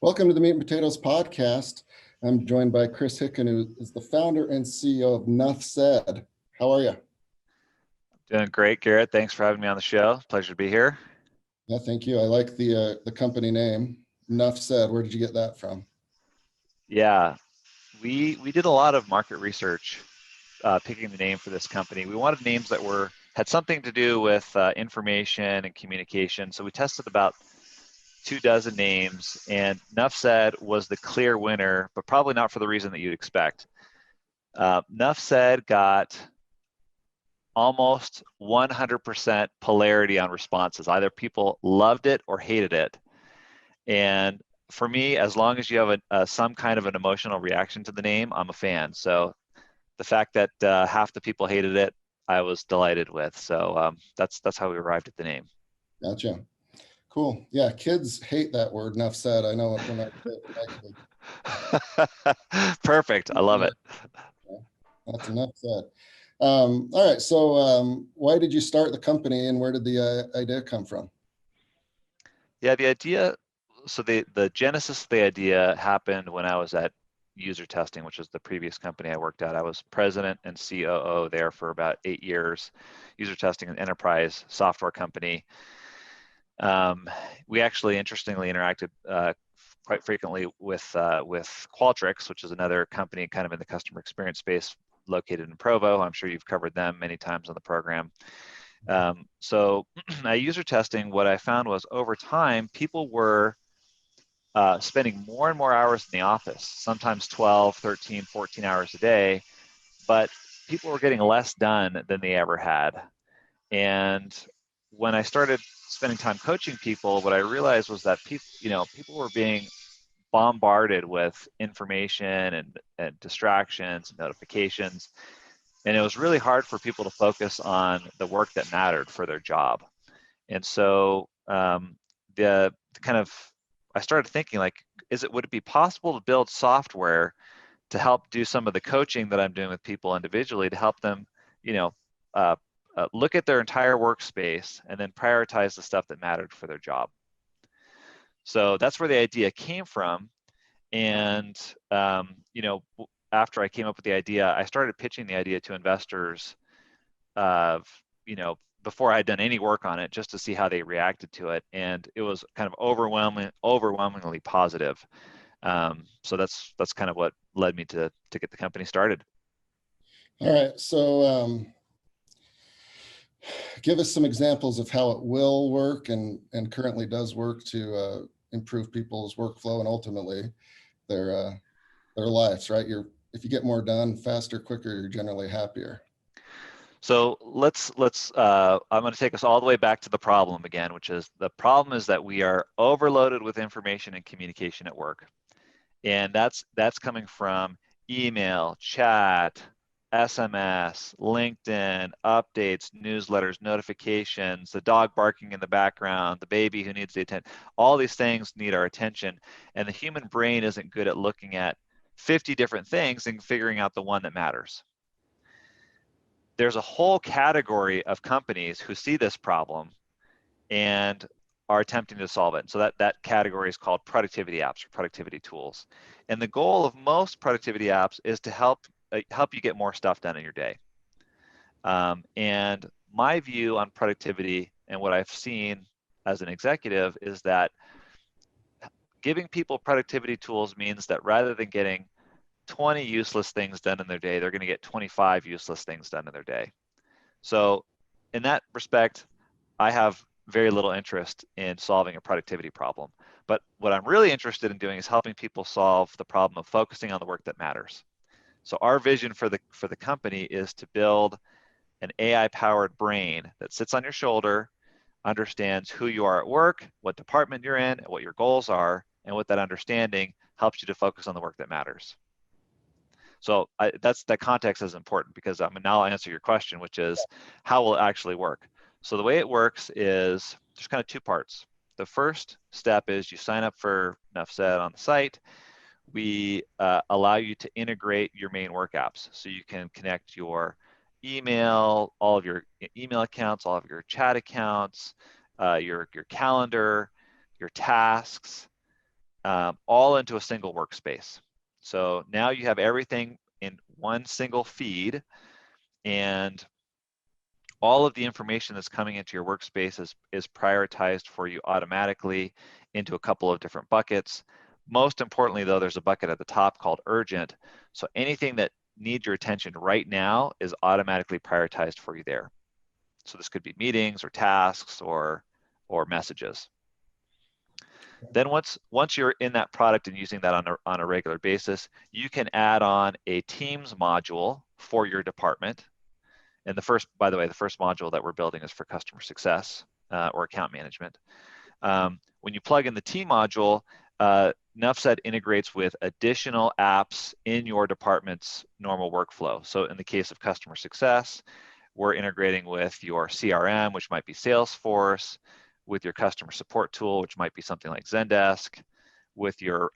Welcome to the Meat and Potatoes podcast. I'm joined by Chris Hicken, who is the founder and CEO of Nuffsaid. How are you? Doing great, Garrett. Thanks for having me on the show. Pleasure to be here. Yeah, thank you. I like the company name, Nuffsaid. Where did you get that from? Yeah, we did a lot of market research picking the name for this company. We wanted names that had something to do with information and communication. So we tested about 24 names, and Nuffsaid was the clear winner, but probably not for the reason that you'd expect. Nuffsaid got almost 100% polarity on responses. Either people loved it or hated it. And for me, as long as you have some kind of an emotional reaction to the name, I'm a fan. So the fact that half the people hated it, I was delighted with. So that's how we arrived at the name. Gotcha. Cool. Yeah, kids hate that word, Nuffsaid. I know when Perfect. I love it. That's enough said. All right. So why did you start the company and where did the idea come from? Yeah, the idea, so the genesis of the idea happened when I was at User Testing, which is the previous company I worked at. I was president and COO there for about 8 years. User Testing, an enterprise software company. We actually, interestingly, interacted quite frequently with Qualtrics, which is another company kind of in the customer experience space located in Provo. I'm sure you've covered them many times on the program. So at User Testing, what I found was over time, people were spending more and more hours in the office, sometimes 12, 13, 14 hours a day, but people were getting less done than they ever had. And when I started spending time coaching people, what I realized was that people were being bombarded with information and distractions and notifications. And it was really hard for people to focus on the work that mattered for their job. And so I started thinking, like, would it be possible to build software to help do some of the coaching that I'm doing with people individually to help them, look at their entire workspace and then prioritize the stuff that mattered for their job. So that's where the idea came from. And, after I came up with the idea, I started pitching the idea to investors, before I had done any work on it, just to see how they reacted to it. And it was kind of overwhelmingly positive. So that's kind of what led me to get the company started. All right. So give us some examples of how it will work and currently does work to improve people's workflow and ultimately their lives, right? If you get more done faster, quicker, you're generally happier. So I'm going to take us all the way back to the problem again, which is the problem is that we are overloaded with information and communication at work. And that's coming from email, chat, SMS, LinkedIn, updates, newsletters, notifications, the dog barking in the background, the baby who needs the attention. All these things need our attention. And the human brain isn't good at looking at 50 different things and figuring out the one that matters. There's a whole category of companies who see this problem and are attempting to solve it. So that category is called productivity apps or productivity tools. And the goal of most productivity apps is to help you get more stuff done in your day. And my view on productivity and what I've seen as an executive is that giving people productivity tools means that rather than getting 20 useless things done in their day, they're going to get 25 useless things done in their day. So in that respect, I have very little interest in solving a productivity problem. But what I'm really interested in doing is helping people solve the problem of focusing on the work that matters. So our vision for the company is to build an AI-powered brain that sits on your shoulder, understands who you are at work, what department you're in, what your goals are, and with that understanding helps you to focus on the work that matters. So that context is important because now I'll answer your question, which is how will it actually work? So the way it works is there's kind of two parts. The first step is you sign up for Nuffsaid on the site. We allow you to integrate your main work apps. So you can connect your email, all of your email accounts, all of your chat accounts, your calendar, your tasks, all into a single workspace. So now you have everything in one single feed, and all of the information that's coming into your workspace is prioritized for you automatically into a couple of different buckets. Most importantly, though, there's a bucket at the top called urgent. So anything that needs your attention right now is automatically prioritized for you there. So this could be meetings or tasks or messages. Then once you're in that product and using that on a regular basis, you can add on a Teams module for your department. And by the way, the first module that we're building is for customer success or account management. When you plug in the Team module, Nuffsaid integrates with additional apps in your department's normal workflow. So in the case of customer success, we're integrating with your CRM, which might be Salesforce, with your customer support tool, which might be something like Zendesk, with your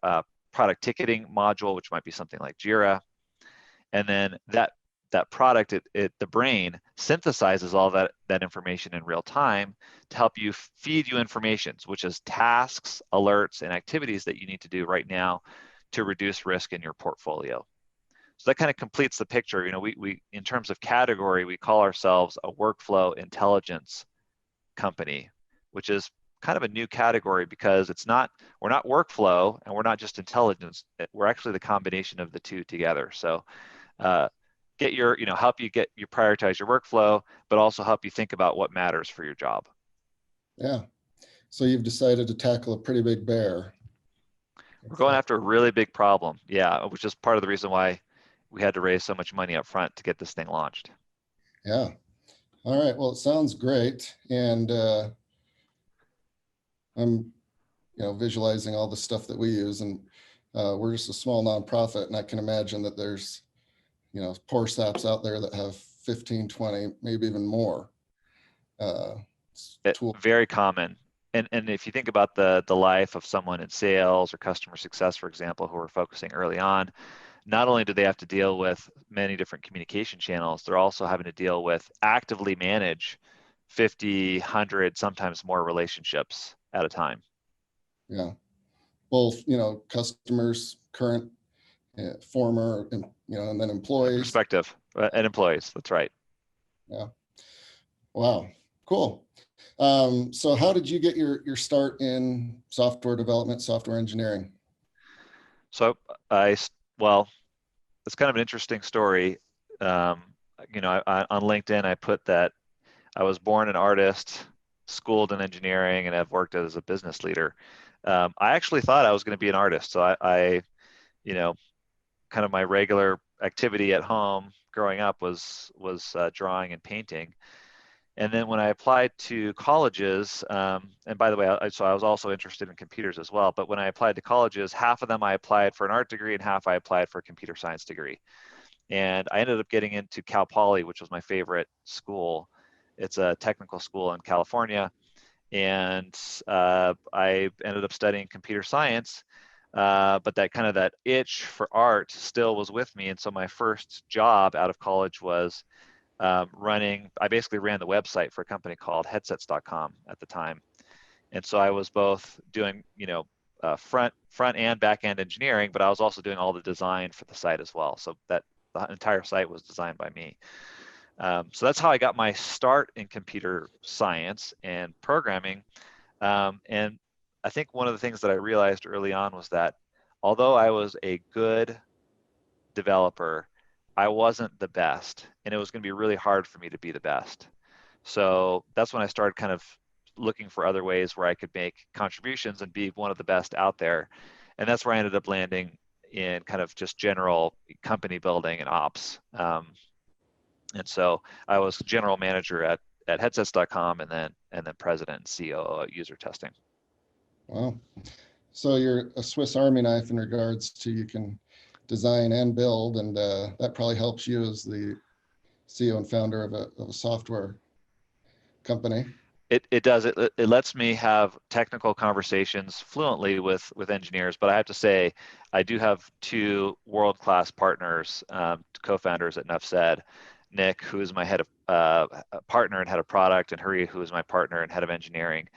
product ticketing module, which might be something like Jira. And then that product, the brain synthesizes all that information in real time to help you feed you information, which is tasks, alerts, and activities that you need to do right now to reduce risk in your portfolio. So that kind of completes the picture. You know, we in terms of category, we call ourselves a workflow intelligence company, which is kind of a new category because we're not workflow and we're not just intelligence. We're actually the combination of the two together. So help you prioritize your workflow, but also help you think about what matters for your job. Yeah. So you've decided to tackle a pretty big bear. We're going after a really big problem. Yeah, which is part of the reason why we had to raise so much money up front to get this thing launched. Yeah. All right. Well, it sounds great. And I'm, visualizing all the stuff that we use, and we're just a small nonprofit, and I can imagine that there's, poor saps out there that have 15, 20, maybe even more. Very common. And if you think about the life of someone in sales or customer success, for example, who are focusing early on, not only do they have to deal with many different communication channels, they're also having to deal with actively manage 50, 100, sometimes more relationships at a time. Yeah. Both, customers, current, former, and then employees. Perspective and employees. That's right. Yeah. Wow. Cool. So how did you get your start in software development, software engineering? So well, it's kind of an interesting story. On LinkedIn, I put that I was born an artist, schooled in engineering, and have worked as a business leader. I actually thought I was going to be an artist. So I kind of my regular activity at home growing up was drawing and painting. And then when I applied to colleges, and by the way, so I was also interested in computers as well, but when I applied to colleges, half of them I applied for an art degree and half I applied for a computer science degree. And I ended up getting into Cal Poly, which was my favorite school. It's a technical school in California. And I ended up studying computer science, but that itch for art still was with me. And so my first job out of college was I basically ran the website for a company called headsets.com at the time. And so I was both doing, front and back end engineering, but I was also doing all the design for the site as well. So that the entire site was designed by me. So that's how I got my start in computer science and programming. And I think one of the things that I realized early on was that although I was a good developer, I wasn't the best, and it was going to be really hard for me to be the best. So that's when I started kind of looking for other ways where I could make contributions and be one of the best out there. And that's where I ended up landing in kind of just general company building and ops. And so I was general manager at headsets.com and then president and COO at user testing. Wow. So you're a Swiss Army knife in regards to you can design and build, and that probably helps you as the CEO and founder of a software company. It does. It lets me have technical conversations fluently with engineers, but I have to say, I do have two world-class partners, co-founders at Nuffsaid, Nick, who is my head of partner and head of product, and Hurry, who is my partner and head of engineering.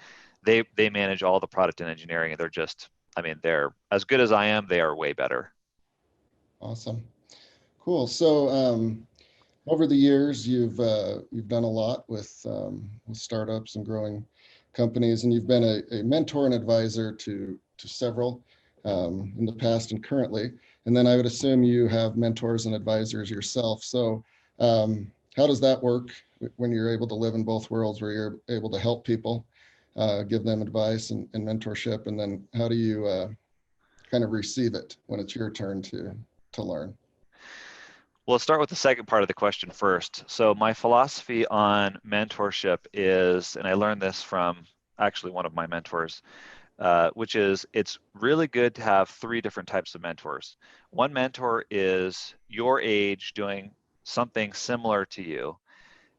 They manage all the product and engineering, and they're just I mean, they're as good as I am, they are way better. Awesome. Cool. So over the years, you've done a lot with startups and growing companies, and you've been a mentor and advisor to several in the past and currently. And then I would assume you have mentors and advisors yourself. So how does that work when you're able to live in both worlds, where you're able to help people, give them advice and mentorship, and then how do you kind of receive it when it's your turn to learn? Well, let's start with the second part of the question first. So my philosophy on mentorship is, and I learned this from actually one of my mentors, which is it's really good to have three different types of mentors. One mentor is your age doing something similar to you.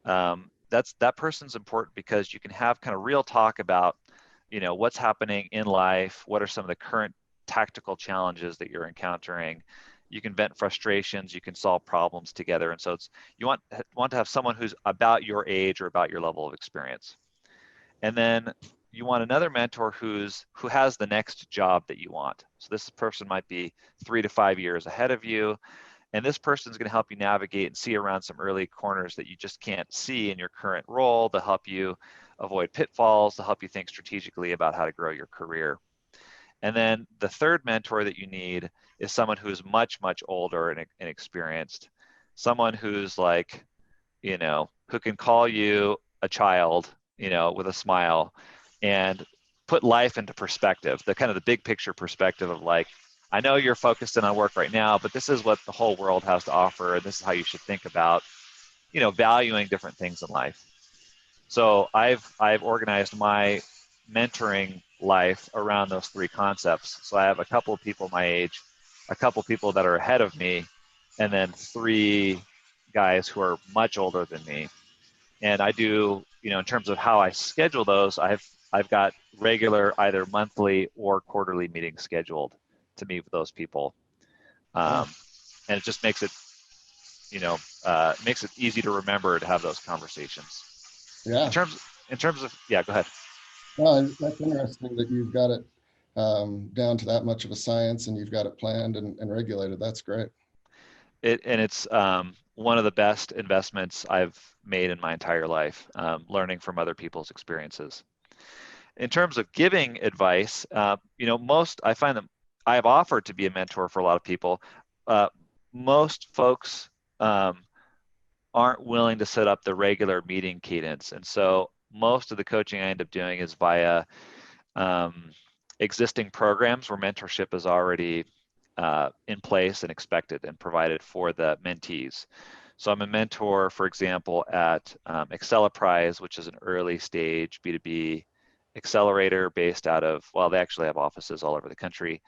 That person's important because you can have kind of real talk about, what's happening in life, what are some of the current tactical challenges that you're encountering. You can vent frustrations, you can solve problems together. And so you want to have someone who's about your age or about your level of experience. And then you want another mentor who has the next job that you want. So this person might be 3 to 5 years ahead of you. And this person is going to help you navigate and see around some early corners that you just can't see in your current role, to help you avoid pitfalls, to help you think strategically about how to grow your career. And then the third mentor that you need is someone who's much, much older and experienced, someone who's like, who can call you a child, with a smile, and put life into perspective, the kind of the big picture perspective of like, I know you're focused in on work right now, but this is what the whole world has to offer, and this is how you should think about, valuing different things in life. So I've organized my mentoring life around those three concepts. So I have a couple of people my age, a couple of people that are ahead of me, and then three guys who are much older than me. And I do, in terms of how I schedule those, I've got regular either monthly or quarterly meetings scheduled to meet with those people. Yeah. And it just makes it, makes it easy to remember to have those conversations. In Yeah. terms of, yeah, go ahead. Well, that's interesting that you've got it down to that much of a science and you've got it planned and regulated. That's great. It's one of the best investments I've made in my entire life, learning from other people's experiences. In terms of giving advice, I find that I have offered to be a mentor for a lot of people. Most folks aren't willing to set up the regular meeting cadence. And so most of the coaching I end up doing is via existing programs where mentorship is already in place and expected and provided for the mentees. So I'm a mentor, for example, at Acceleprise, which is an early stage B2B accelerator based out of, well, they actually have offices all over the country.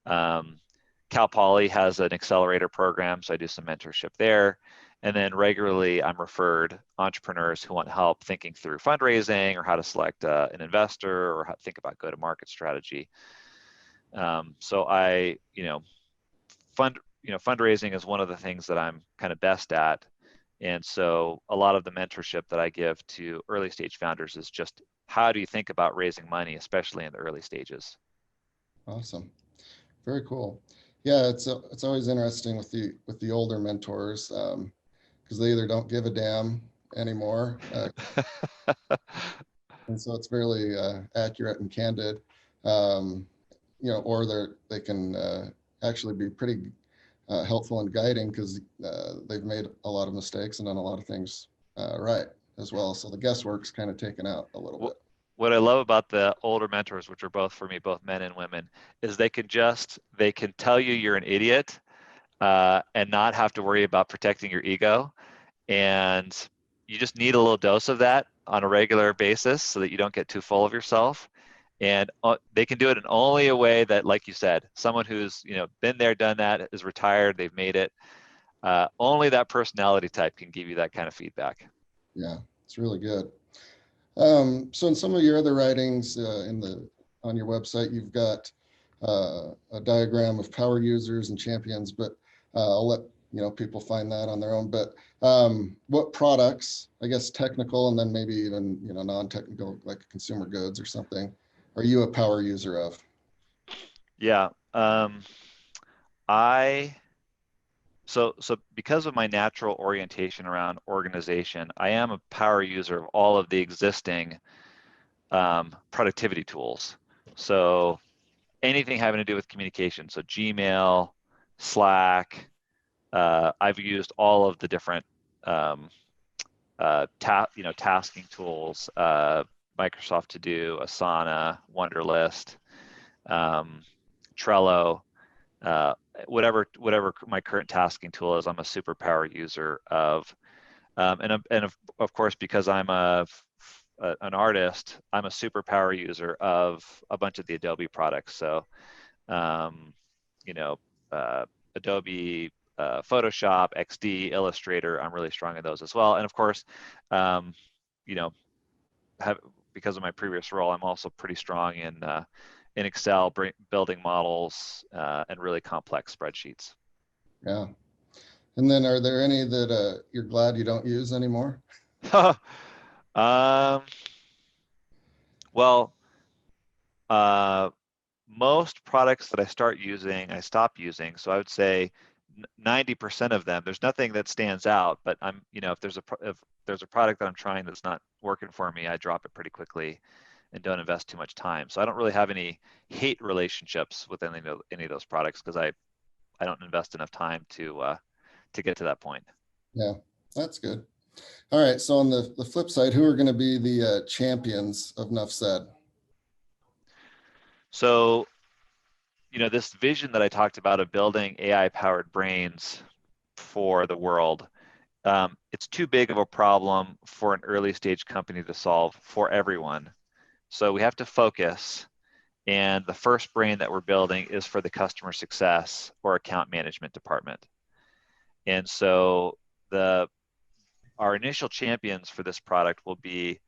Cal Poly has an accelerator program, so I do some mentorship there. And then regularly I'm referred entrepreneurs who want help thinking through fundraising or how to select an investor or how to think about go-to-market strategy. So fundraising is one of the things that I'm kind of best at. And so a lot of the mentorship that I give to early stage founders is just, how do you think about raising money, especially in the early stages? Awesome. Very cool. Yeah, it's always interesting with the older mentors because they either don't give a damn anymore, and so it's really accurate and candid, um, or they can actually be pretty helpful and guiding because they've made a lot of mistakes and done a lot of things right as well. So the guesswork's kind of taken out a little bit. What I love about the older mentors, which are both for me, both men and women, is they can tell you you're an idiot and not have to worry about protecting your ego. And you just need a little dose of that on a regular basis so that you don't get too full of yourself. And they can do it in only a way that, like you said, someone who's been there, done that, is retired, they've made it. Only that personality type can give you that kind of feedback. Yeah, it's really good. So in some of your other writings on your website, you've got a diagram of power users and champions, but I'll let people find that on their own. But what products, I guess technical and then maybe even non-technical like consumer goods or something, are you a power user of? Yeah. I so because of my natural orientation around organization, I am a power user of all of the existing productivity tools. So anything having to do with communication, so Gmail, Slack. I've used all of the different um, tasking tools, Microsoft To Do, Asana, Wunderlist, um, Trello, uh, whatever my current tasking tool is. I'm a super power user of, and of course, because I'm an artist, I'm a super power user of a bunch of the Adobe products. So um, you know, uh, Adobe, Photoshop, XD, Illustrator. I'm really strong in those as well. And of course, um, you know, have, because of my previous role, I'm also pretty strong in Excel, building models, and really complex spreadsheets. Yeah. And then are there any that you're glad you don't use anymore? um, well, uh, most products that I start using, I stop using. So I would say 90% of them, there's nothing that stands out, but if there's a product that I'm trying that's not working for me, I drop it pretty quickly and don't invest too much time. So I don't really have any hate relationships with any of those products because I don't invest enough time to get to that point. Yeah, that's good. All right. So on the flip side, who are going to be the champions of Nuffsaid? So, this vision that I talked about of building AI powered brains for the world, it's too big of a problem for an early stage company to solve for everyone. So we have to focus. And the first brain that we're building is for the customer success or account management department. And so our initial champions for this product will be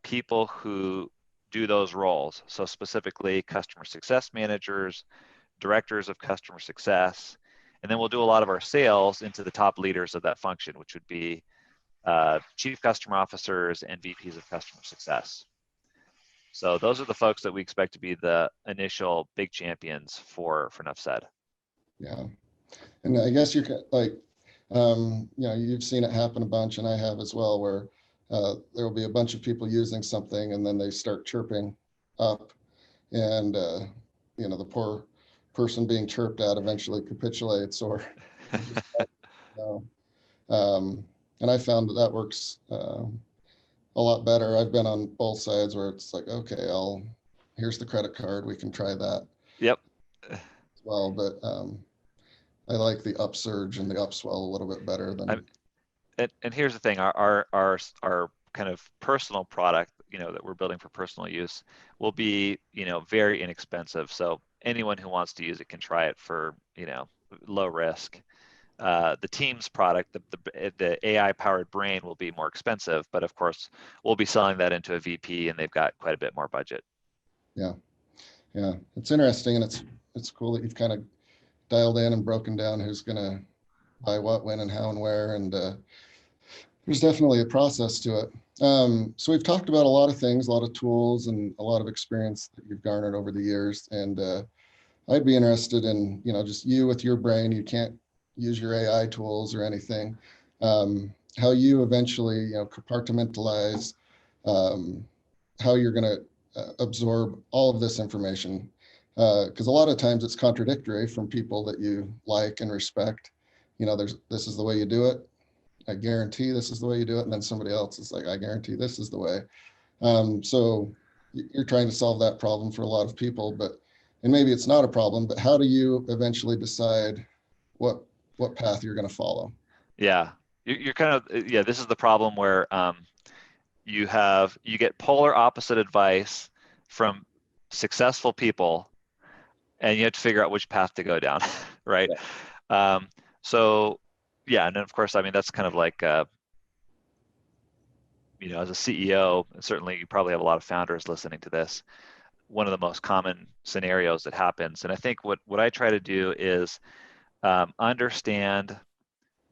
people who do those roles. So specifically customer success managers, directors of customer success, and then we'll do a lot of our sales into the top leaders of that function, which would be chief customer officers and VPs of customer success. So those are the folks that we expect to be the initial big champions for Nuffsaid. Yeah. And I guess you're like, you've seen it happen a bunch, and I have as well, where there will be a bunch of people using something and then they start chirping up, and the poor person being chirped at eventually capitulates or just, uh, and I found that works a lot better. I've been on both sides where it's like, okay, here's the credit card, we can try that Yep. as well. But I like the upsurge and the upswell a little bit better I'm, than. and here's the thing: our kind of personal product, that we're building for personal use, will be, very inexpensive. So anyone who wants to use it can try it for, low risk. The Teams product, the AI powered brain, will be more expensive, but of course we'll be selling that into a VP, and they've got quite a bit more budget. Yeah, yeah, it's interesting, and it's cool that you've kind of dialed in and broken down who's going to buy what, when, and how, and where, and there's definitely a process to it. So we've talked about a lot of things, a lot of tools, and a lot of experience that you've garnered over the years. And I'd be interested in, just you with your brain. You can't use your AI tools or anything. How you eventually, compartmentalize how you're going to absorb all of this information. Because a lot of times it's contradictory from people that you like and respect. This is the way you do it. I guarantee this is the way you do it. And then somebody else is like, I guarantee this is the way. So you're trying to solve that problem for a lot of people, and maybe it's not a problem, but how do you eventually decide what path you're going to follow? Yeah, you're kind of, yeah, this is the problem where you get polar opposite advice from successful people, and you have to figure out which path to go down, right? Yeah. Um, so yeah, and then of course, I mean, that's kind of like as a CEO, certainly you probably have a lot of founders listening to this. One of the most common scenarios that happens, and I think what I try to do is understand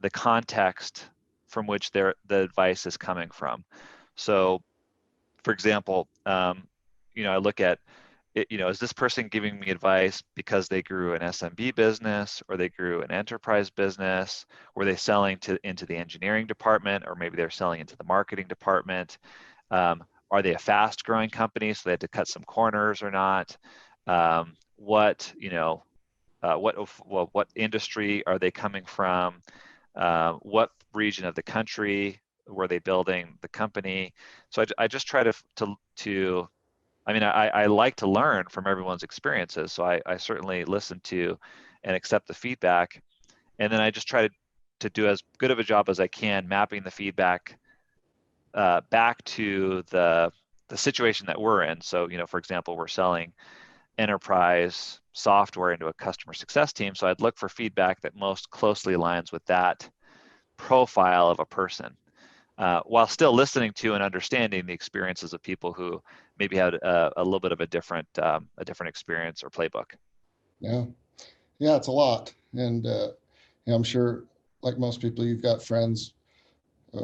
the context from which the advice is coming from. So, for example, I look at is this person giving me advice because they grew an SMB business, or they grew an enterprise business? Were they selling into the engineering department, or maybe they're selling into the marketing department? Are they a fast growing company, so they had to cut some corners or not? What industry are they coming from? What region of the country were they building the company? So I just try to I like to learn from everyone's experiences. So I certainly listen to and accept the feedback. And then I just try to do as good of a job as I can mapping the feedback back to the situation that we're in. So, for example, we're selling enterprise software into a customer success team. So I'd look for feedback that most closely aligns with that profile of a person, while still listening to and understanding the experiences of people who maybe had a little bit of a different experience or playbook. Yeah. Yeah, it's a lot. And I'm sure, like most people, you've got friends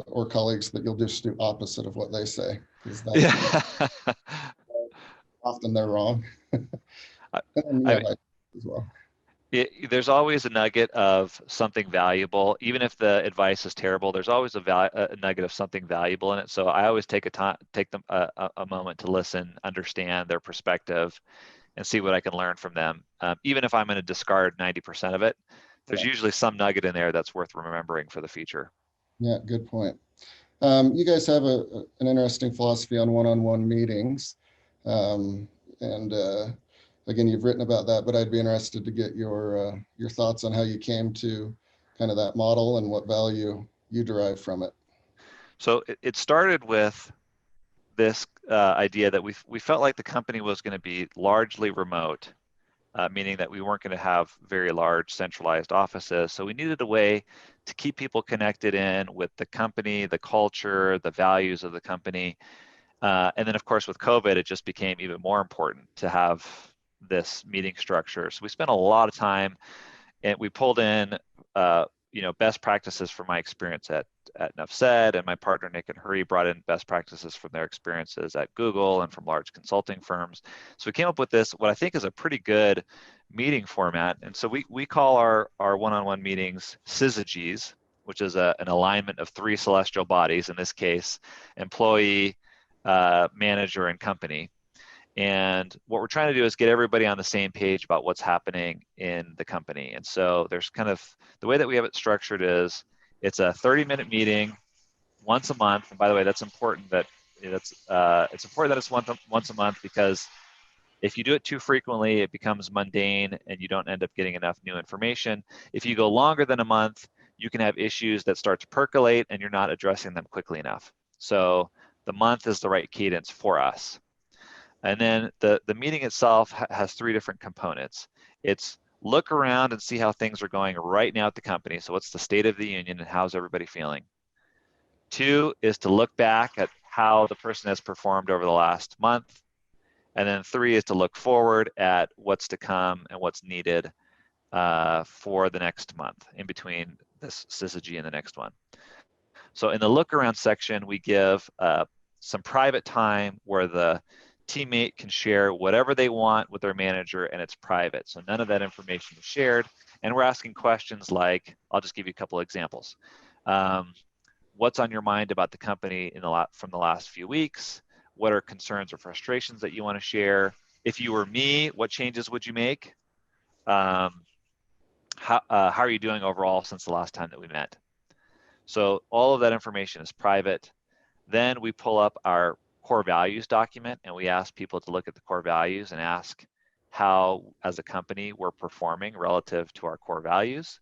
or colleagues that you'll just do opposite of what they say, because that's Yeah. often they're wrong. I, And I yeah, mean, as well. there's always a nugget of something valuable. Even if the advice is terrible, there's always a nugget of something valuable in it. So I always take them a moment to listen, understand their perspective, and see what I can learn from them. Even if I'm going to discard 90% of it, there's usually some nugget in there that's worth remembering for the future. Yeah, good point. You guys have an interesting philosophy on one-on-one meetings. And again, you've written about that, but I'd be interested to get your thoughts on how you came to kind of that model and what value you derive from it. So it started with this idea that we felt like the company was going to be largely remote, meaning that we weren't going to have very large centralized offices. So we needed a way to keep people connected in with the company, the culture, the values of the company. And then, of course, with COVID, it just became even more important to have this meeting structure. So we spent a lot of time, and we pulled in best practices from my experience at Nuffsaid, and my partner Nick and Hurry brought in best practices from their experiences at Google and from large consulting firms. So we came up with this, what I think is a pretty good meeting format. And so we call our one-on-one meetings syzygies, which is an alignment of three celestial bodies, in this case, employee, manager, and company. And what we're trying to do is get everybody on the same page about what's happening in the company. And so there's kind of, the way that we have it structured is it's a 30-minute meeting once a month. And by the way, that's important that it's important that it's once a month, because if you do it too frequently, it becomes mundane and you don't end up getting enough new information. If you go longer than a month, you can have issues that start to percolate and you're not addressing them quickly enough. So the month is the right cadence for us. And then the meeting itself has three different components. It's look around and see how things are going right now at the company. So what's the state of the union and how's everybody feeling? 2 is to look back at how the person has performed over the last month. And then 3 is to look forward at what's to come and what's needed for the next month, in between this syzygy and the next one. So in the look around section, we give some private time where the teammate can share whatever they want with their manager, and it's private. So none of that information is shared. And we're asking questions like, I'll just give you a couple of examples. What's on your mind about the company from the last few weeks? What are concerns or frustrations that you want to share? If you were me, what changes would you make? How are you doing overall since the last time that we met? So all of that information is private. Then we pull up our core values document and we ask people to look at the core values and ask how, as a company, we're performing relative to our core values.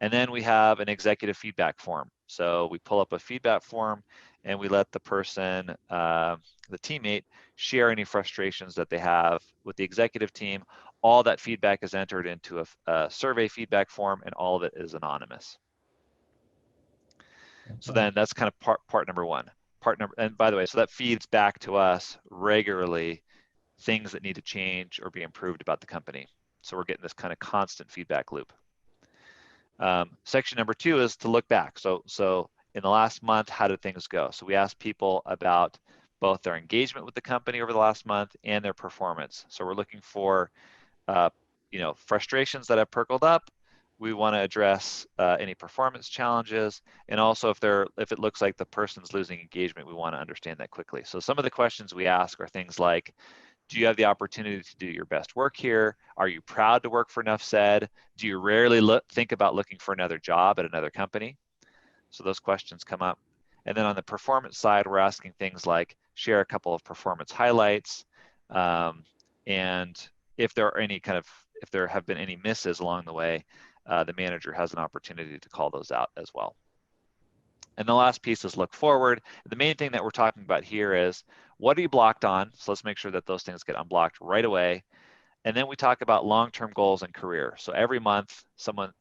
And then we have an executive feedback form. So we pull up a feedback form and we let the person, the teammate, share any frustrations that they have with the executive team. All that feedback is entered into a survey feedback form, and all of it is anonymous. So then that's kind of part number one. And by the way, so that feeds back to us regularly things that need to change or be improved about the company. So we're getting this kind of constant feedback loop. Section number 2 is to look back. So in the last month, how did things go? So we asked people about both their engagement with the company over the last month and their performance. So we're looking for frustrations that have perked up. We want to address any performance challenges, and also if it looks like the person's losing engagement, we want to understand that quickly. So some of the questions we ask are things like, do you have the opportunity to do your best work here? Are you proud to work for Nuffsaid? Do you rarely think about looking for another job at another company? So those questions come up. And then on the performance side, we're asking things like, share a couple of performance highlights, and if there have been any misses along the way, the manager has an opportunity to call those out as well. And the last piece is look forward. The main thing that we're talking about here is, what are you blocked on? So let's make sure that those things get unblocked right away. And then we talk about long-term goals and career. So every month,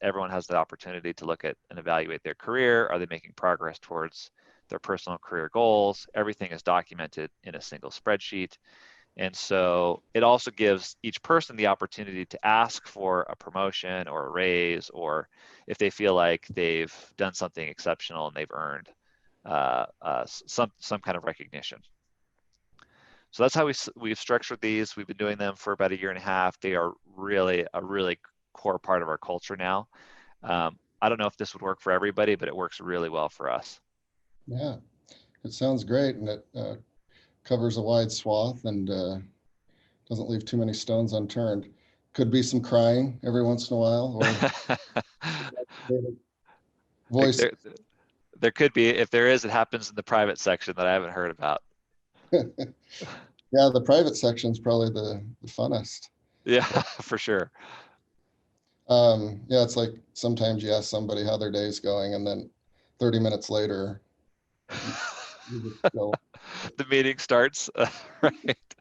everyone has the opportunity to look at and evaluate their career. Are they making progress towards their personal career goals? Everything is documented in a single spreadsheet. And so it also gives each person the opportunity to ask for a promotion or a raise, or if they feel like they've done something exceptional and they've earned some kind of recognition. So that's how we've structured these. We've been doing them for about 1.5 years. They are really a really core part of our culture now. I don't know if this would work for everybody, but it works really well for us. Yeah, it sounds great, and it covers a wide swath and doesn't leave too many stones unturned. Could be some crying every once in a while, or voice. There could be. If there is, it happens in the private section that I haven't heard about. Yeah, the private section is probably the funnest. Yeah, for sure. Yeah, it's like sometimes you ask somebody how their day's going, and then 30 minutes later, you just go, the meeting starts, right?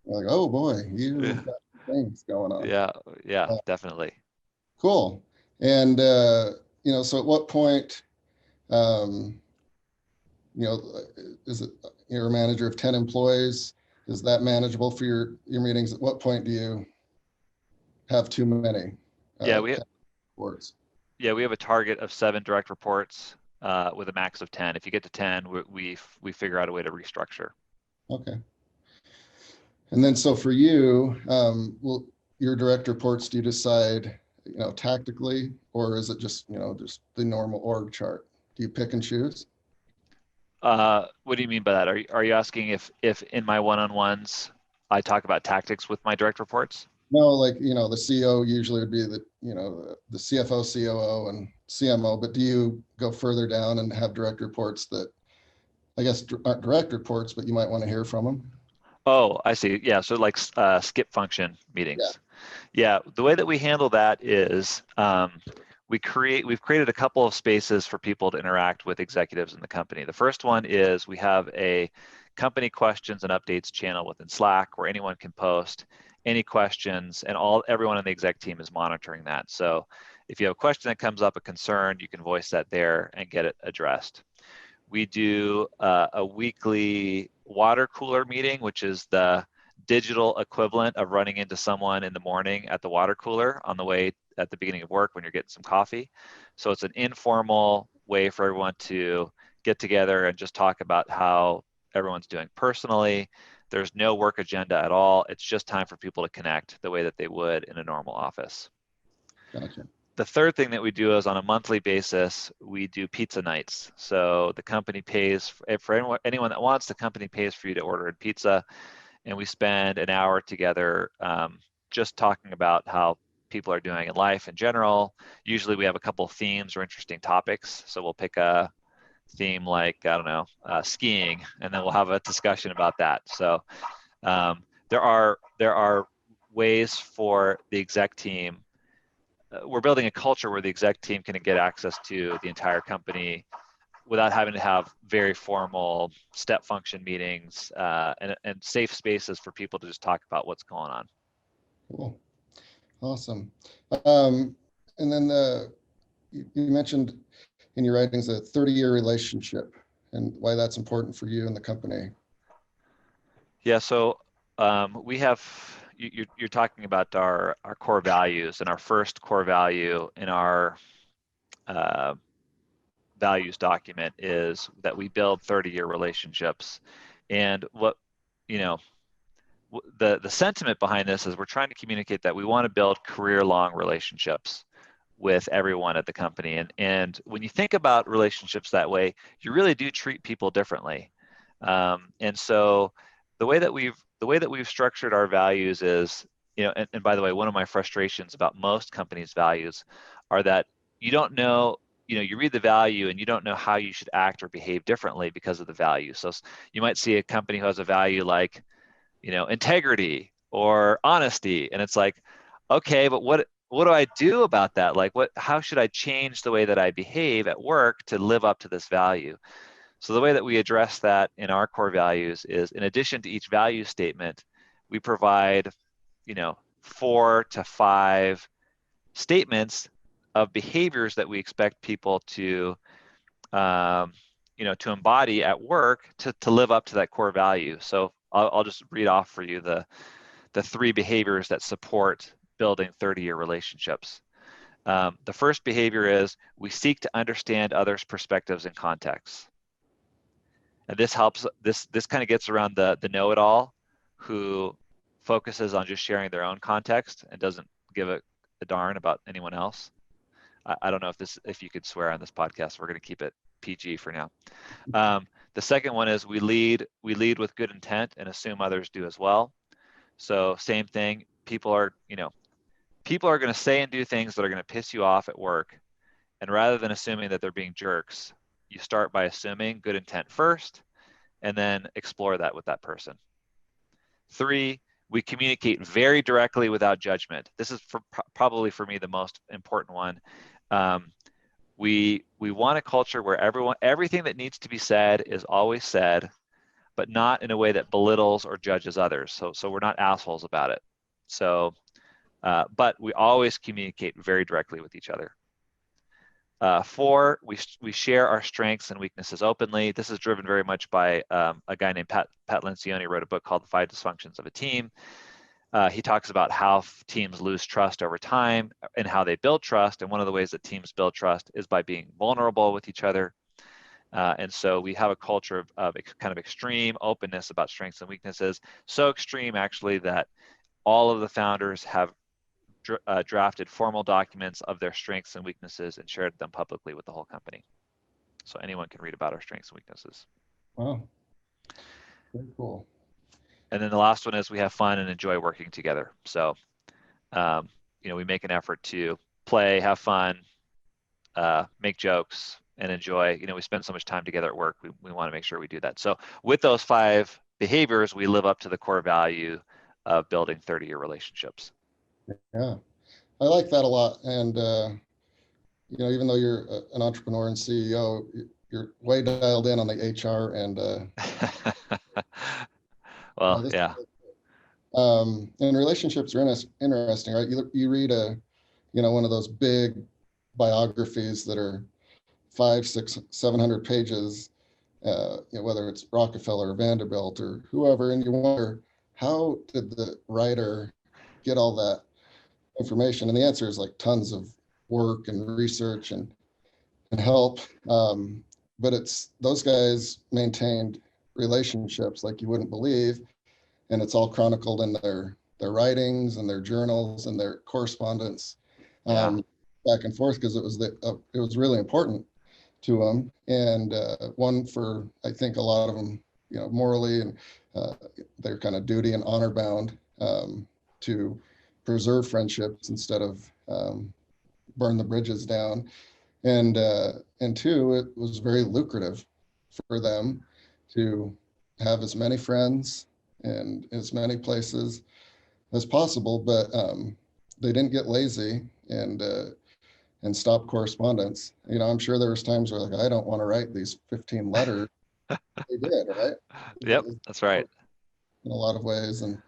like, oh boy, you've got things going on. Yeah, definitely. Cool. And so at what point, is it, you're a manager of 10 employees? Is that manageable for your meetings? At what point do you have too many? Reports? Yeah, we have a target of 7 direct reports with a max of 10. If you get to 10, we figure out a way to restructure. Okay. And then, so for you, will your direct reports, do you decide, tactically, or is it just the normal org chart? Do you pick and choose? What do you mean by that? Are you asking if in my one-on-ones I talk about tactics with my direct reports? No, like, the CEO usually would be the CFO, COO, and CMO, but do you go further down and have direct reports that, I guess, aren't direct reports, but you might want to hear from them? Oh, I see. Yeah, so like skip function meetings. Yeah, the way that we handle that is we've created a couple of spaces for people to interact with executives in the company. The first one is we have a company questions and updates channel within Slack where anyone can post any questions, and everyone on the exec team is monitoring that. So if you have a question that comes up, a concern, you can voice that there and get it addressed. We do a weekly water cooler meeting, which is the digital equivalent of running into someone in the morning at the water cooler on the way at the beginning of work when you're getting some coffee. So it's an informal way for everyone to get together and just talk about how everyone's doing personally. There's no work agenda at all. It's just time for people to connect the way that they would in a normal office. Gotcha. The third thing that we do is on a monthly basis, we do pizza nights. So the company pays for anyone that wants, the company pays for you to order a pizza. And we spend an hour together just talking about how people are doing in life in general. Usually we have a couple of themes or interesting topics. So we'll pick a theme like, I don't know, skiing, and then we'll have a discussion about that. So there are ways for the exec team. We're building a culture where the exec team can get access to the entire company without having to have very formal step function meetings and safe spaces for people to just talk about what's going on. Cool. Awesome. And then you mentioned in your writings a 30-year relationship and why that's important for you and the company. Yeah, so we have, you're talking about our core values, and our first core value in our values document is that we build 30-year relationships. And what, you know, the sentiment behind this is we're trying to communicate that we want to build career-long relationships with everyone at the company. And when you think about relationships that way, you really do treat people differently. And so the way that we've structured our values is, and by the way, one of my frustrations about most companies' values are that you don't know, you read the value and you don't know how you should act or behave differently because of the value. So you might see a company who has a value like, integrity or honesty, and it's like, okay, but what do I do about that? Like, how should I change the way that I behave at work to live up to this value? So the way that we address that in our core values is, in addition to each value statement, we provide, 4 to 5 statements of behaviors that we expect people to, to embody at work to live up to that core value. So I'll just read off for you the 3 behaviors that support building 30-year relationships. The first behavior is we seek to understand others' perspectives and contexts. And this helps, this kind of gets around the know-it-all who focuses on just sharing their own context and doesn't give a darn about anyone else. I don't know if you could swear on this podcast. We're going to keep it PG for now. The second one is we lead with good intent and assume others do as well. So same thing, people are going to say and do things that are going to piss you off at work. And rather than assuming that they're being jerks, you start by assuming good intent first and then explore that with that person. 3, we communicate very directly without judgment. This is probably for me the most important one. We want a culture where everything that needs to be said is always said, but not in a way that belittles or judges others. So we're not assholes about it. So, but we always communicate very directly with each other. 4, we share our strengths and weaknesses openly. This is driven very much by a guy named Pat Lencioni, wrote a book called The 5 Dysfunctions of a Team. He talks about how teams lose trust over time and how they build trust. And one of the ways that teams build trust is by being vulnerable with each other. And so we have a culture of kind of extreme openness about strengths and weaknesses. So extreme, actually, that all of the founders have drafted formal documents of their strengths and weaknesses and shared them publicly with the whole company. So anyone can read about our strengths and weaknesses. Wow. Very cool. And then the last one is we have fun and enjoy working together. So, we make an effort to play, have fun, make jokes, and enjoy. We spend so much time together at work. We want to make sure we do that. So with those 5 behaviors, we live up to the core value of building 30-year relationships. Yeah, I like that a lot. And, even though you're an entrepreneur and CEO, you're way dialed in on the HR and well, yeah. And relationships are interesting, right? You read one of those big biographies that are 500, 600, 700 pages, whether it's Rockefeller or Vanderbilt or whoever, and you wonder, how did the writer get all that information? And the answer is like tons of work and research and help. But those guys maintained relationships like you wouldn't believe. And it's all chronicled in their writings and their journals and their correspondence back and forth, because it was really important to them. And one for, I think, a lot of them, morally, and they're kind of duty and honor bound to preserve friendships instead of burn the bridges down. And 2, it was very lucrative for them to have as many friends and as many places as possible, but they didn't get lazy and stop correspondence. I'm sure there was times where, like, I don't want to write these 15 letters. They did, right? Yep, that's right. In a lot of ways, and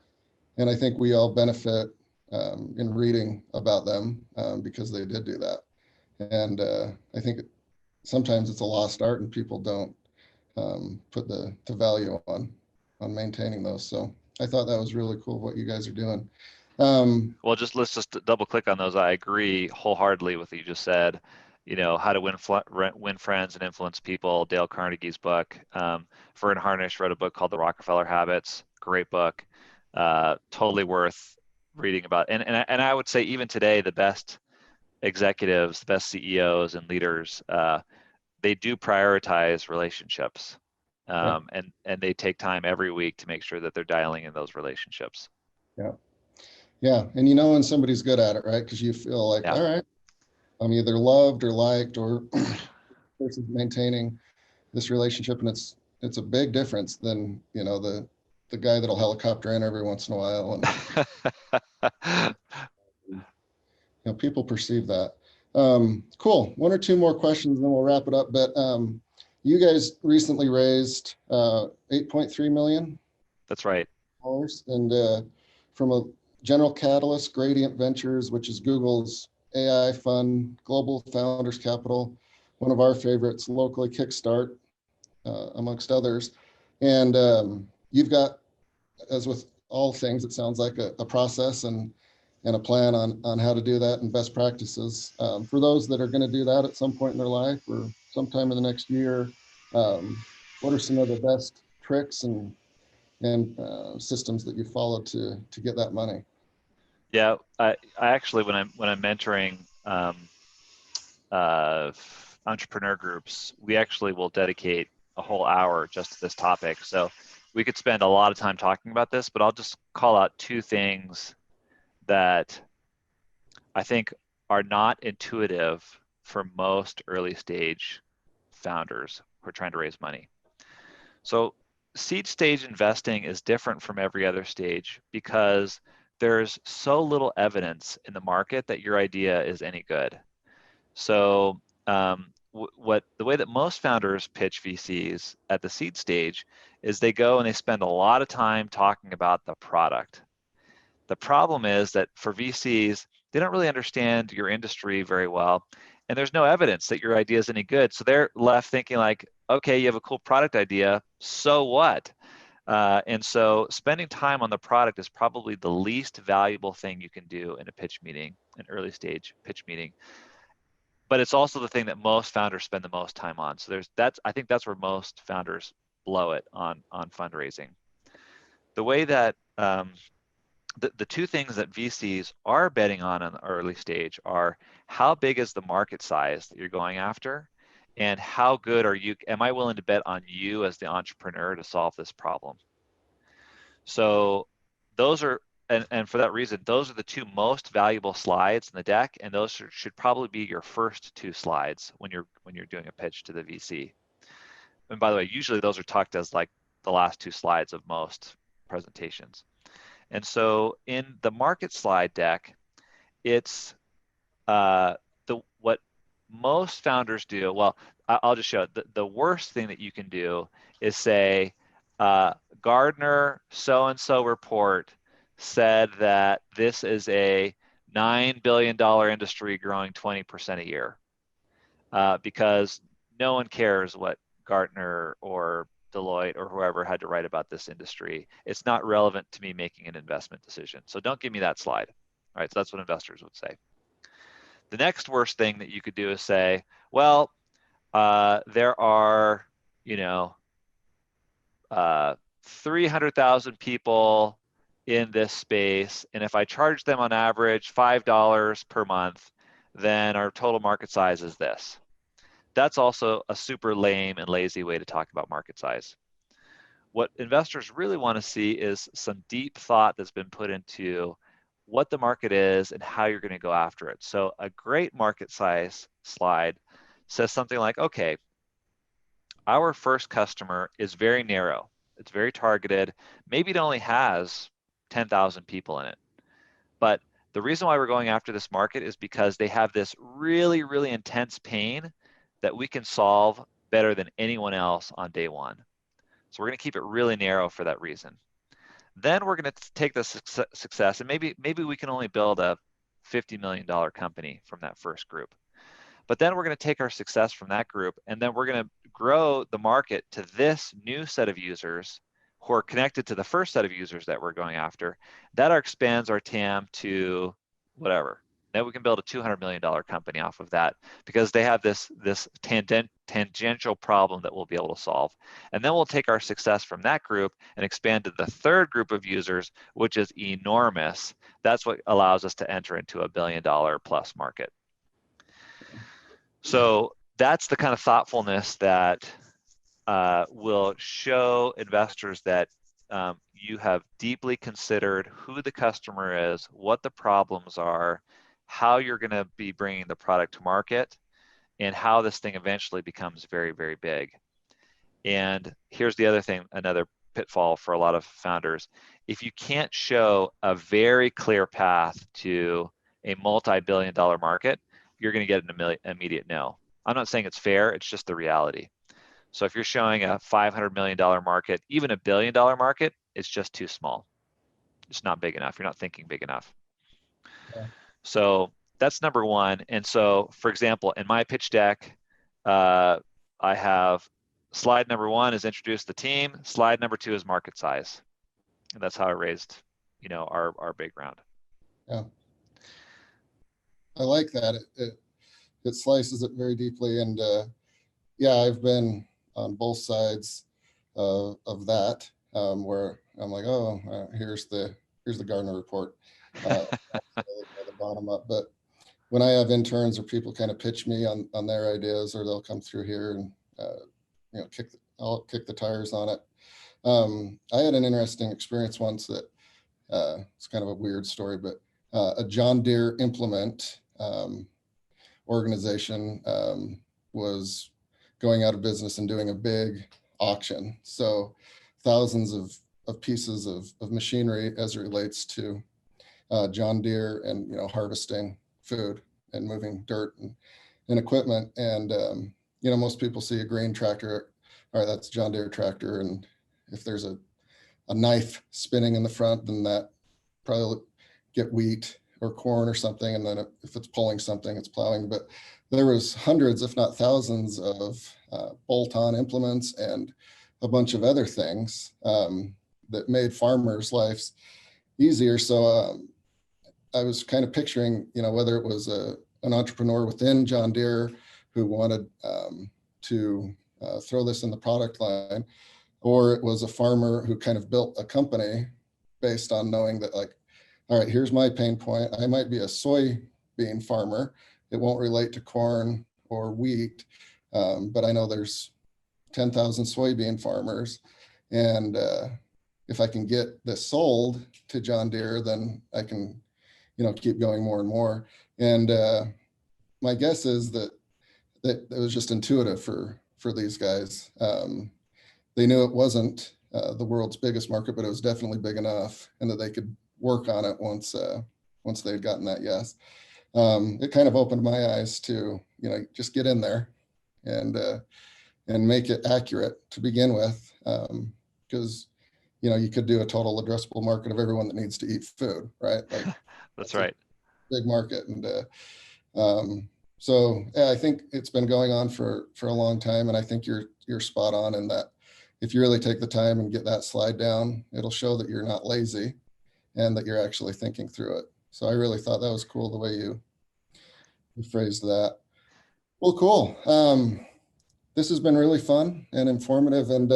I think we all benefit in reading about them because they did do that. And I think sometimes it's a lost art, and people don't put the value on maintaining those. So I thought that was really cool what you guys are doing. Well, let's just double click on those. I agree wholeheartedly with what you just said. How to Win Friends and Influence People, Dale Carnegie's book. Vern Harnish wrote a book called The Rockefeller Habits. Great book. Totally worth reading about. And I would say even today, the best executives, the best CEOs and leaders, they do prioritize relationships. Yeah. And they take time every week to make sure that they're dialing in those relationships. Yeah. Yeah. And you know when somebody's good at it, right? Because you feel like, Yeah. all right, I'm either loved or liked, or person's maintaining this relationship, and it's a big difference than the guy that'll helicopter in every once in a while, and people perceive that. Cool. One or two more questions, and then we'll wrap it up. But you guys recently raised 8.3 million. That's right. And from a General Catalyst, Gradient Ventures, which is Google's AI fund, Global Founders Capital, one of our favorites locally, Kickstart, amongst others. And you've got, as with all things, it sounds like a process and a plan on how to do that and best practices. For those that are going to do that at some point in their life or sometime in the next year, what are some of the best tricks and systems that you follow to get that money? Yeah, I actually when I'm mentoring uh, entrepreneur groups, we actually will dedicate a whole hour just to this topic. So we could spend a lot of time talking about this, but I'll just call out two things that I think are not intuitive for most early stage founders who are trying to raise money. So seed stage investing is different from every other stage because there's so little evidence in the market that your idea is any good. So the way that most founders pitch VCs at the seed stage is they go and they spend a lot of time talking about the product. The problem is that for VCs, they don't really understand your industry very well, and there's no evidence that your idea is any good. So they're left thinking like, okay, you have a cool product idea, so what? And so spending time on the product is probably the least valuable thing you can do in a pitch meeting, an early stage pitch meeting. But it's also the thing that most founders spend the most time on. So I think that's where most founders blow it on fundraising. The way that the two things that VCs are betting on the early stage are how big is the market size that you're going after, and how good am I willing to bet on you as the entrepreneur to solve this problem? So those are, and for that reason, those are the two most valuable slides in the deck, and those should probably be your first two slides when you're doing a pitch to the VC. And by the way, usually those are tucked as like the last two slides of most presentations. And so in the market slide deck, it's what most founders do. Well, I'll just show it. The worst thing that you can do is say, Gardner so-and-so report said that this is a $9 billion industry growing 20% a year, because no one cares what Gartner or Deloitte or whoever had to write about this industry. It's not relevant to me making an investment decision. So don't give me that slide. All right, so that's what investors would say. The next worst thing that you could do is say, well, there are, 300,000 people in this space, and if I charge them on average $5 per month, then our total market size is this. That's also a super lame and lazy way to talk about market size. What investors really want to see is some deep thought that's been put into what the market is and how you're going to go after it. So a great market size slide says something like, okay, our first customer is very narrow. It's very targeted. Maybe it only has 10,000 people in it. But the reason why we're going after this market is because they have this really, really intense pain that we can solve better than anyone else on day one. So we're going to keep it really narrow for that reason. Then we're going to take the success, and maybe we can only build a $50 million company from that first group. But then we're going to take our success from that group, and then we're going to grow the market to this new set of users who are connected to the first set of users that we're going after. That expands our TAM to whatever, Then we can build a $200 million company off of that because they have this tangential problem that we'll be able to solve. And then we'll take our success from that group and expand to the third group of users, which is enormous. That's what allows us to enter into a $1 billion plus market. So that's the kind of thoughtfulness that will show investors that you have deeply considered who the customer is, what the problems are, how you're going to be bringing the product to market, and how this thing eventually becomes very, very big. And here's the other thing, another pitfall for a lot of founders. If you can't show a very clear path to a multi-billion-dollar market, you're going to get an immediate no. I'm not saying it's fair, it's just the reality. So if you're showing a $500 million market, even a $1 billion market, it's just too small. It's not big enough. You're not thinking big enough. Yeah. So that's number one. And so, for example, in my pitch deck, I have slide number one is introduce the team. Slide number two is market size. And that's how I raised, our big round. Yeah. I like that. It slices it very deeply. And yeah, I've been on both sides of that, where I'm like, oh, here's the Gartner report, the bottom up. But when I have interns or people kind of pitch me on their ideas, or they'll come through here and I'll kick the tires on it. I had an interesting experience once that it's kind of a weird story, but a John Deere implement organization was going out of business and doing a big auction. So thousands of pieces of machinery as it relates to John Deere and harvesting food and moving dirt and equipment. And most people see a grain tractor, all right, that's a John Deere tractor. And if there's a knife spinning in the front, then that probably get wheat or corn or something. And then if it's pulling something, it's plowing. But there was hundreds, if not thousands, of bolt-on implements and a bunch of other things that made farmers' lives easier. So I was kind of picturing, whether it was an entrepreneur within John Deere who wanted to throw this in the product line, or it was a farmer who kind of built a company based on knowing that, like, all right, here's my pain point. I might be a soybean farmer. It won't relate to corn or wheat, but I know there's 10,000 soybean farmers. And if I can get this sold to John Deere, then I can, keep going more and more. And my guess is that it was just intuitive for these guys. They knew it wasn't the world's biggest market, but it was definitely big enough, and that they could work on it once they'd gotten that yes. It kind of opened my eyes to, just get in there and make it accurate to begin with, because you could do a total addressable market of everyone that needs to eat food, right? Like That's right. big market. And so yeah, I think it's been going on for a long time, and I think you're spot on in that. If you really take the time and get that slide down, it'll show that you're not lazy and that you're actually thinking through it. So I really thought that was cool the way you phrased that. Well, cool. This has been really fun and informative. And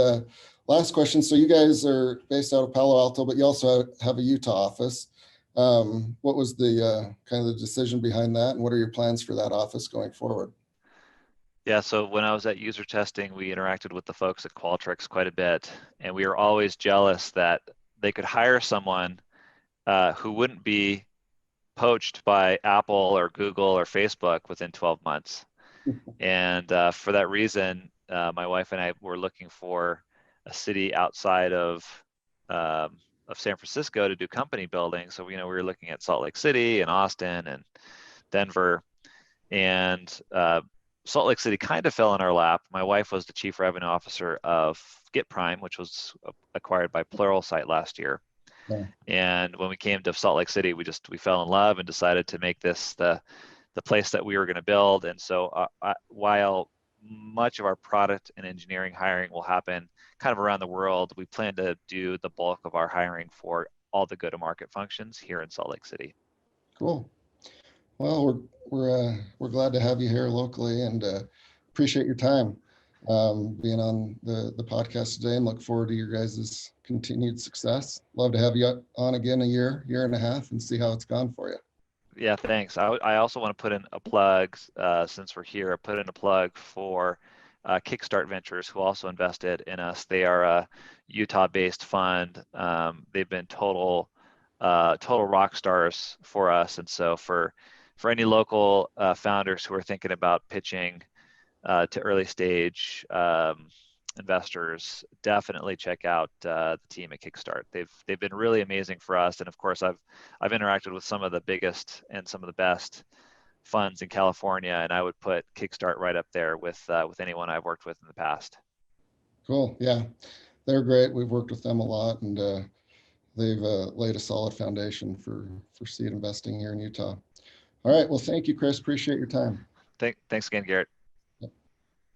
last question. So you guys are based out of Palo Alto, but you also have a Utah office. What was the kind of the decision behind that, and what are your plans for that office going forward? Yeah, so when I was at user testing, we interacted with the folks at Qualtrics quite a bit, and we were always jealous that they could hire someone who wouldn't be poached by Apple or Google or Facebook within 12 months. And for that reason, my wife and I were looking for a city outside of San Francisco to do company building. So we were looking at Salt Lake City and Austin and Denver, and Salt Lake City kind of fell in our lap. My wife was the chief revenue officer of GetPrime, which was acquired by Pluralsight last year. Yeah. And when we came to Salt Lake City, we fell in love and decided to make this the place that we were going to build. And so while much of our product and engineering hiring will happen kind of around the world, we plan to do the bulk of our hiring for all the go-to-market functions here in Salt Lake City. Cool. Well, we're glad to have you here locally, and appreciate your time being on the podcast today, and look forward to your guys' continued success. Love to have you on again a year and a half, and see how it's gone for you. Yeah, thanks. I also want to put in a plug, since we're here, put in a plug for Kickstart Ventures, who also invested in us. They are a Utah-based fund. They've been total rock stars for us. And so for any local founders who are thinking about pitching to early stage investors, definitely check out the team at Kickstart. They've been really amazing for us, and of course I've interacted with some of the biggest and some of the best funds in California, and I would put Kickstart right up there with anyone I've worked with in the past. Cool. Yeah, they're great. We've worked with them a lot, and they've laid a solid foundation for seed investing here in Utah. All right. Well, thank you, Chris. Appreciate your time. Thanks again, Garrett.